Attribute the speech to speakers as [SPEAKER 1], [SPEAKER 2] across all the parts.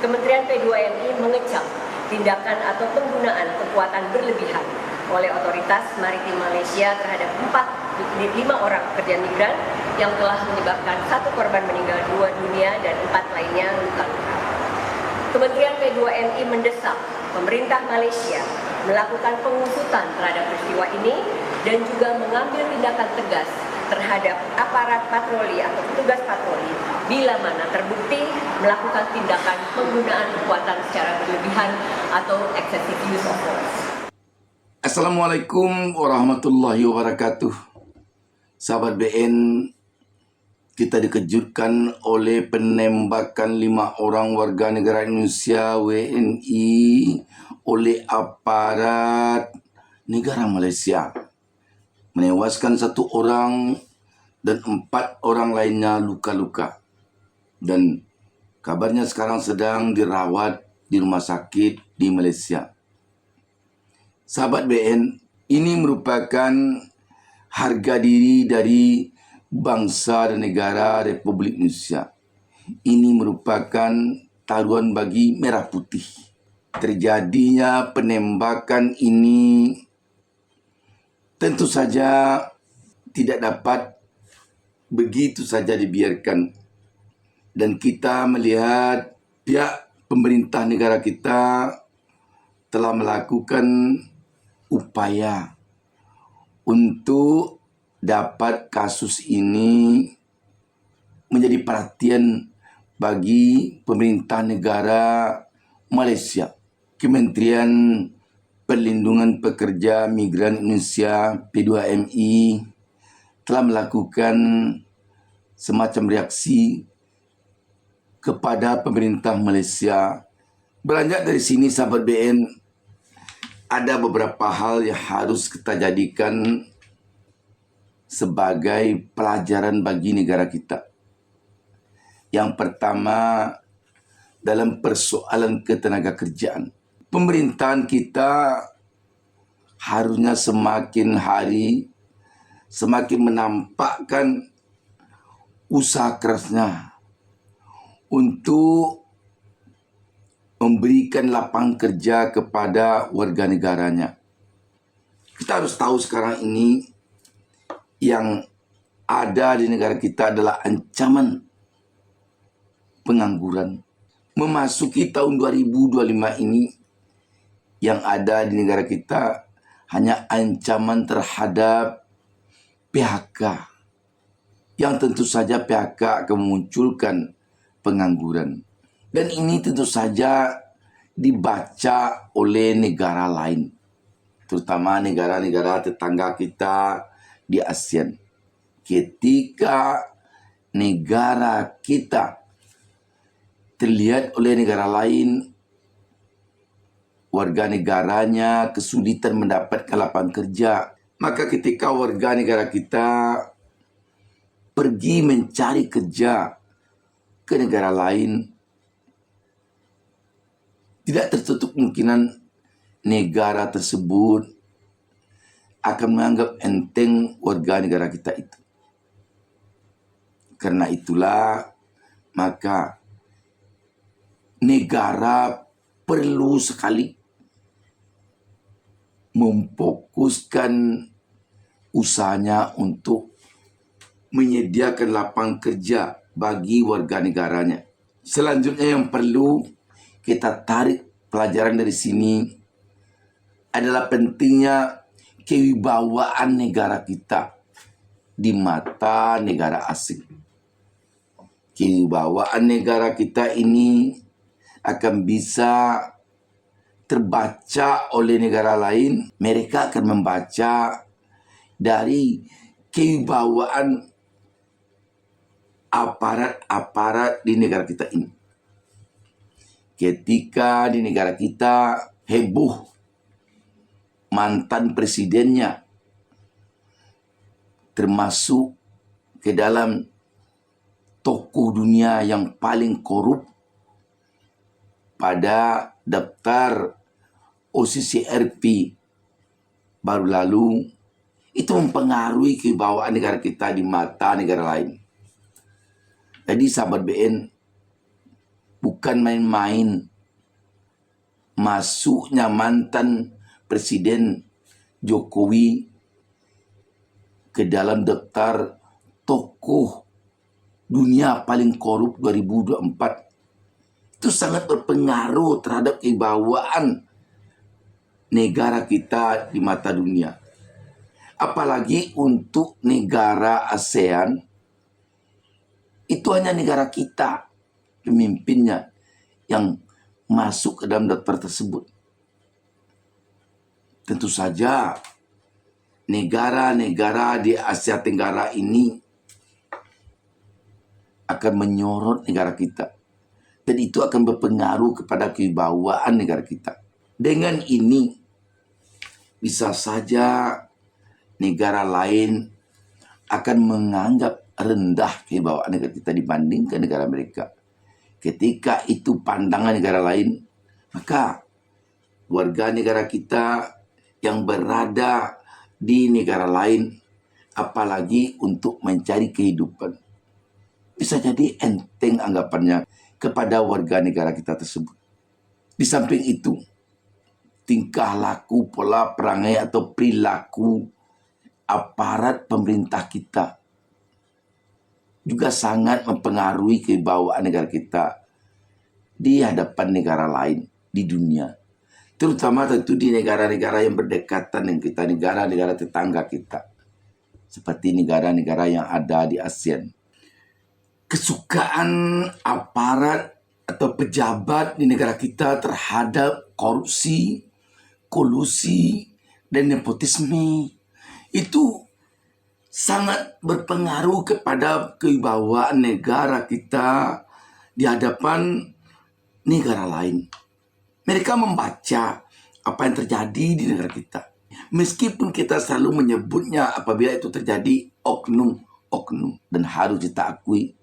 [SPEAKER 1] Kementerian P2MI mengecam tindakan atau penggunaan kekuatan berlebihan oleh otoritas maritim Malaysia terhadap 5 orang pekerja migran yang telah menyebabkan 1 korban meninggal dunia dan 4 lainnya luka-luka. Kementerian P2MI mendesak pemerintah Malaysia melakukan pengusutan terhadap peristiwa ini dan juga mengambil tindakan tegas terhadap aparat patroli atau petugas patroli bila mana terbukti melakukan tindakan penggunaan kekuatan secara berlebihan atau excessive use of force.
[SPEAKER 2] Assalamualaikum warahmatullahi wabarakatuh. Sahabat BN, kita dikejutkan oleh penembakan 5 orang warga negara Indonesia WNI oleh aparat negara Malaysia, menewaskan 1 orang dan 4 orang lainnya luka-luka. Dan kabarnya sekarang sedang dirawat di rumah sakit di Malaysia. Sahabat BN, ini merupakan harga diri dari bangsa dan negara Republik Indonesia. Ini merupakan taruhan bagi merah putih. Terjadinya penembakan ini tentu saja tidak dapat begitu saja dibiarkan. Dan kita melihat pihak pemerintah negara kita telah melakukan upaya untuk dapat kasus ini menjadi perhatian bagi pemerintah negara Malaysia. Kementerian Perlindungan Pekerja Migran Indonesia P2MI telah melakukan semacam reaksi kepada pemerintah Malaysia. Beranjak dari sini, sahabat BN, ada beberapa hal yang harus kita jadikan sebagai pelajaran bagi negara kita. Yang pertama, dalam persoalan ketenaga kerjaan, pemerintahan kita harusnya semakin hari semakin menampakkan usaha kerasnya untuk memberikan lapangan kerja kepada warga negaranya. Kita harus tahu sekarang ini yang ada di negara kita adalah ancaman pengangguran. Memasuki tahun 2025 ini, yang ada di negara kita hanya ancaman terhadap PHK. Yang tentu saja PHK akan memunculkan pengangguran. Dan ini tentu saja dibaca oleh negara lain, terutama negara-negara tetangga kita di ASEAN. Ketika negara kita terlihat oleh negara lain, warga negaranya kesulitan mendapatkan lapangan kerja, maka ketika warga negara kita pergi mencari kerja ke negara lain, tidak tertutup kemungkinan negara tersebut akan menganggap enteng warga negara kita itu. Karena itulah, maka negara perlu sekali memfokuskan usahanya untuk menyediakan lapangan kerja bagi warga negaranya. Selanjutnya yang perlu kita tarik pelajaran dari sini adalah pentingnya kewibawaan negara kita di mata negara asing. Kewibawaan negara kita ini akan bisa terbaca oleh negara lain. Mereka akan membaca dari kewibawaan aparat-aparat di negara kita ini. Ketika di negara kita heboh mantan presidennya termasuk ke dalam tokoh dunia yang paling korup pada daftar OCCRP baru lalu, itu mempengaruhi kewibawaan negara kita di mata negara lain. Jadi sahabat BN, bukan main-main. Masuknya mantan Presiden Jokowi ke dalam daftar tokoh dunia paling korup 2024 itu sangat berpengaruh terhadap kewibawaan negara kita di mata dunia. Apalagi untuk negara ASEAN, itu hanya negara kita pemimpinnya yang masuk ke dalam daftar tersebut. Tentu saja negara-negara di Asia Tenggara ini akan menyorot negara kita. Dan itu akan berpengaruh kepada kewibawaan negara kita. Dengan ini, bisa saja negara lain akan menganggap rendah kewibawaan negara kita dibandingkan negara mereka. Ketika itu pandangan negara lain, maka warga negara kita yang berada di negara lain, apalagi untuk mencari kehidupan, bisa jadi enteng anggapannya kepada warga negara kita tersebut. Di samping itu, tingkah laku, pola perangai atau perilaku aparat pemerintah kita juga sangat mempengaruhi kewibawaan negara kita di hadapan negara lain di dunia. Terutama tentu di negara-negara yang berdekatan dengan kita, negara-negara tetangga kita. Seperti negara-negara yang ada di ASEAN. Kesukaan aparat atau pejabat di negara kita terhadap korupsi, kolusi, dan nepotisme itu sangat berpengaruh kepada kewibawaan negara kita di hadapan negara lain. Mereka membaca apa yang terjadi di negara kita. Meskipun kita selalu menyebutnya apabila itu terjadi oknum-oknum. Dan harus kita akui,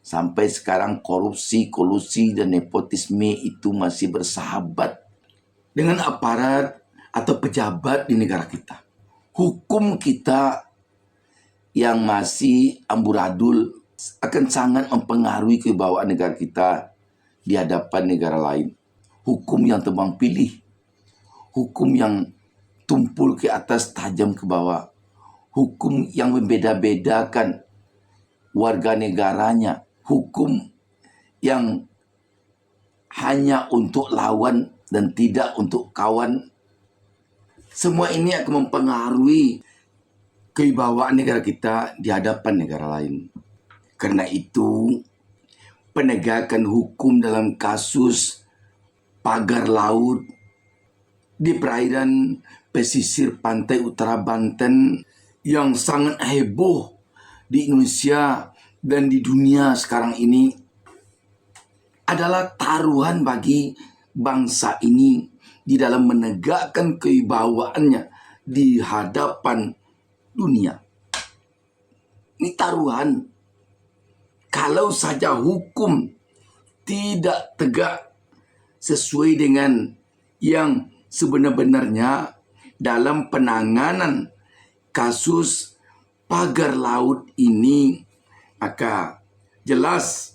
[SPEAKER 2] sampai sekarang korupsi, kolusi, dan nepotisme itu masih bersahabat dengan aparat atau pejabat di negara kita. Hukum kita yang masih amburadul akan sangat mempengaruhi kewibawaan negara kita di hadapan negara lain. Hukum yang tebang pilih, hukum yang tumpul ke atas tajam ke bawah, hukum yang membeda-bedakan warga negaranya, hukum yang hanya untuk lawan dan tidak untuk kawan. Semua ini akan mempengaruhi kewibawaan negara kita di hadapan negara lain. Karena itu, penegakan hukum dalam kasus pagar laut di perairan pesisir pantai utara Banten yang sangat heboh di Indonesia dan di dunia sekarang ini adalah taruhan bagi bangsa ini di dalam menegakkan kewibawaannya di hadapan dunia. Ini taruhan. Kalau saja hukum tidak tegak sesuai dengan yang sebenar-benarnya dalam penanganan kasus pagar laut ini, maka jelas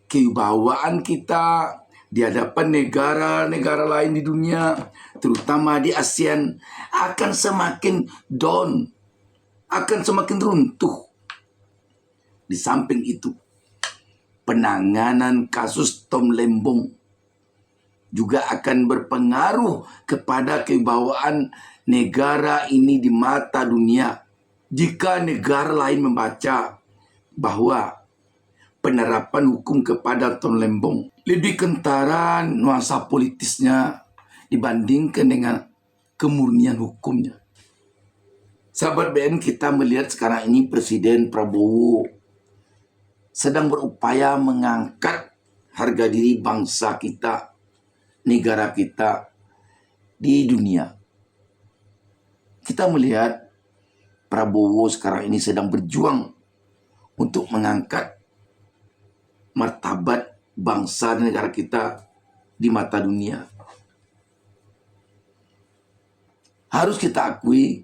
[SPEAKER 2] kewibawaan kita di hadapan negara-negara lain di dunia, terutama di ASEAN, akan semakin down, akan semakin runtuh. Di samping itu, penanganan kasus Tom Lembong juga akan berpengaruh kepada kewibawaan negara ini di mata dunia. Jika negara lain membaca bahwa penerapan hukum kepada Tom Lembong lebih kentara nuansa politisnya dibandingkan dengan kemurnian hukumnya. Sahabat BN, kita melihat sekarang ini Presiden Prabowo sedang berupaya mengangkat harga diri bangsa kita, negara kita di dunia. Kita melihat Prabowo sekarang ini sedang berjuang untuk mengangkat martabat bangsa dan negara kita di mata dunia. Harus kita akui,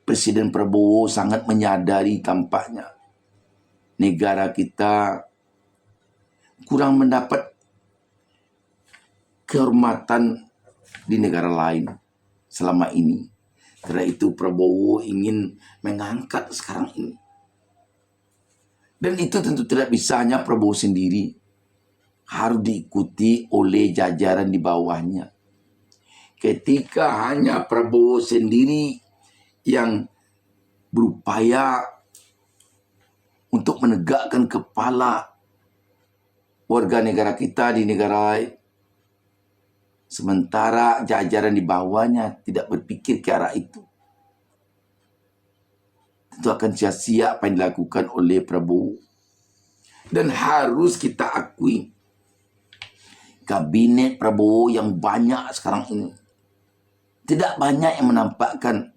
[SPEAKER 2] Presiden Prabowo sangat menyadari tampaknya negara kita kurang mendapat kehormatan di negara lain selama ini. Karena itu Prabowo ingin mengangkat sekarang ini. Dan itu tentu tidak bisa hanya Prabowo sendiri. Harus diikuti oleh jajaran di bawahnya. Ketika hanya Prabowo sendiri yang berupaya untuk menegakkan kepala warga negara kita di negara lain, sementara jajaran di bawahnya tidak berpikir ke arah itu, tentu akan sia-sia apa yang dilakukan oleh Prabowo. Dan harus kita akui, kabinet Prabowo yang banyak sekarang ini tidak banyak yang menampakkan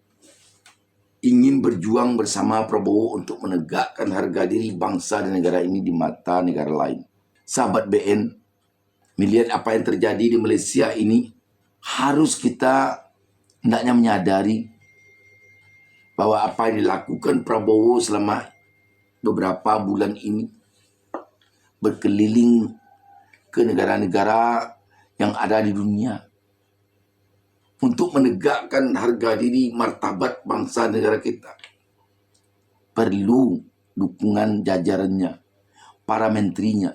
[SPEAKER 2] ingin berjuang bersama Prabowo untuk menegakkan harga diri bangsa dan negara ini di mata negara lain. Sahabat BN, melihat apa yang terjadi di Malaysia ini, harus kita hendaknya menyadari bahwa apa yang dilakukan Prabowo selama beberapa bulan ini, berkeliling ke negara-negara yang ada di dunia untuk menegakkan harga diri martabat bangsa negara kita, perlu dukungan jajarannya, para menterinya,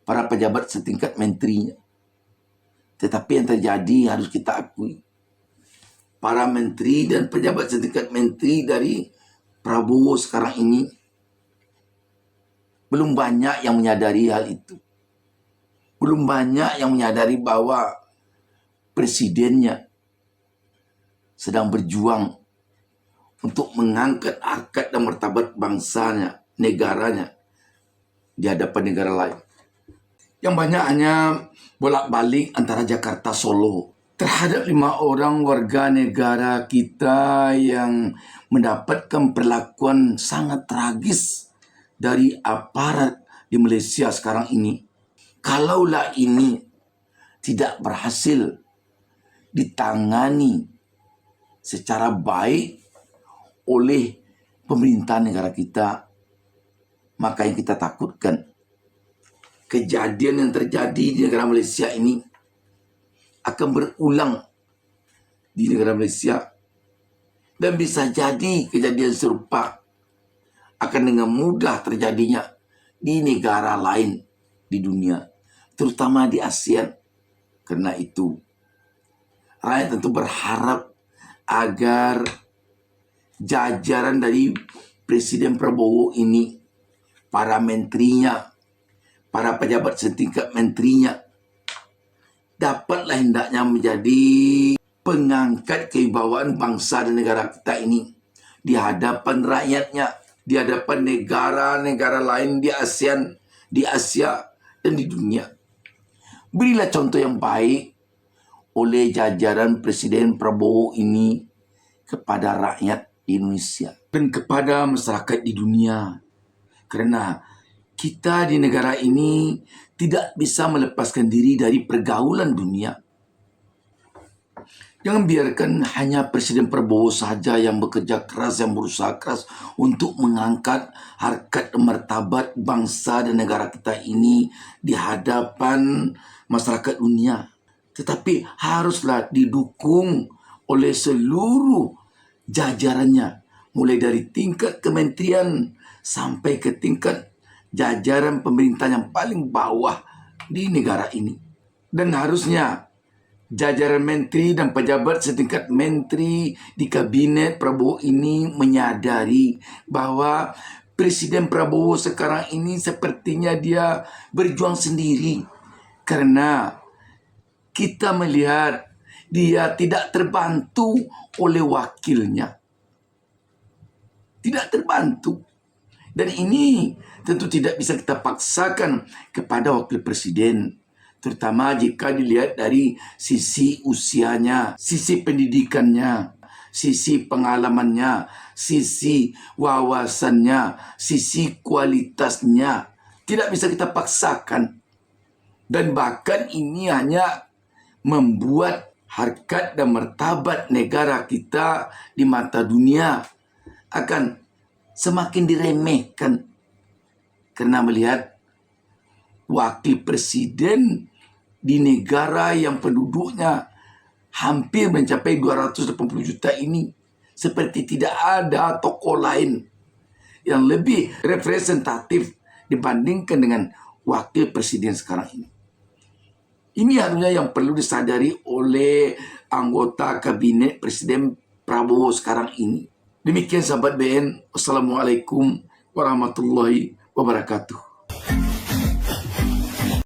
[SPEAKER 2] para pejabat setingkat menterinya. Tetapi yang terjadi harus kita akui, para menteri dan pejabat setingkat menteri dari Prabowo sekarang ini belum banyak yang menyadari hal itu. Belum banyak yang menyadari bahwa presidennya sedang berjuang untuk mengangkat harkat dan martabat bangsanya, negaranya di hadapan negara lain. Yang banyak hanya bolak-balik antara Jakarta Solo terhadap 5 orang warga negara kita yang mendapatkan perlakuan sangat tragis dari aparat di Malaysia sekarang ini. Kalaulah ini tidak berhasil ditangani secara baik oleh pemerintah negara kita, maka yang kita takutkan, kejadian yang terjadi di negara Malaysia ini akan berulang di negara Malaysia. Dan bisa jadi kejadian serupa akan dengan mudah terjadinya di negara lain di dunia, terutama di ASEAN. Karena itu, rakyat tentu berharap agar jajaran dari Presiden Prabowo ini, para menterinya, para pejabat setingkat menterinya, dapatlah hendaknya menjadi pengangkat kewibawaan bangsa dan negara kita ini di hadapan rakyatnya, di hadapan negara-negara lain di ASEAN, di Asia, dan di dunia. Berilah contoh yang baik oleh jajaran Presiden Prabowo ini kepada rakyat Indonesia dan kepada masyarakat di dunia. Karena kita di negara ini tidak bisa melepaskan diri dari pergaulan dunia. Jangan biarkan hanya Presiden Prabowo saja yang bekerja keras, yang berusaha keras untuk mengangkat harkat dan martabat bangsa dan negara kita ini di hadapan masyarakat dunia. Tetapi haruslah didukung oleh seluruh jajarannya, mulai dari tingkat kementerian sampai ke tingkat jajaran pemerintah yang paling bawah di negara ini. Dan harusnya jajaran menteri dan pejabat setingkat menteri di kabinet Prabowo ini menyadari bahwa Presiden Prabowo sekarang ini sepertinya dia berjuang sendiri. Karena kita melihat dia tidak terbantu oleh wakilnya. Tidak terbantu. Dan ini tentu tidak bisa kita paksakan kepada wakil presiden. Terutama jika dilihat dari sisi usianya, sisi pendidikannya, sisi pengalamannya, sisi wawasannya, sisi kualitasnya. Tidak bisa kita paksakan. Dan bahkan ini hanya membuat harkat dan martabat negara kita di mata dunia akan semakin diremehkan. Karena melihat wakil presiden di negara yang penduduknya hampir mencapai 280 juta ini, seperti tidak ada tokoh lain yang lebih representatif dibandingkan dengan wakil presiden sekarang ini. Ini harusnya yang perlu disadari oleh anggota kabinet Presiden Prabowo sekarang ini. Demikian sahabat BN. Wassalamualaikum warahmatullahi wabarakatuh.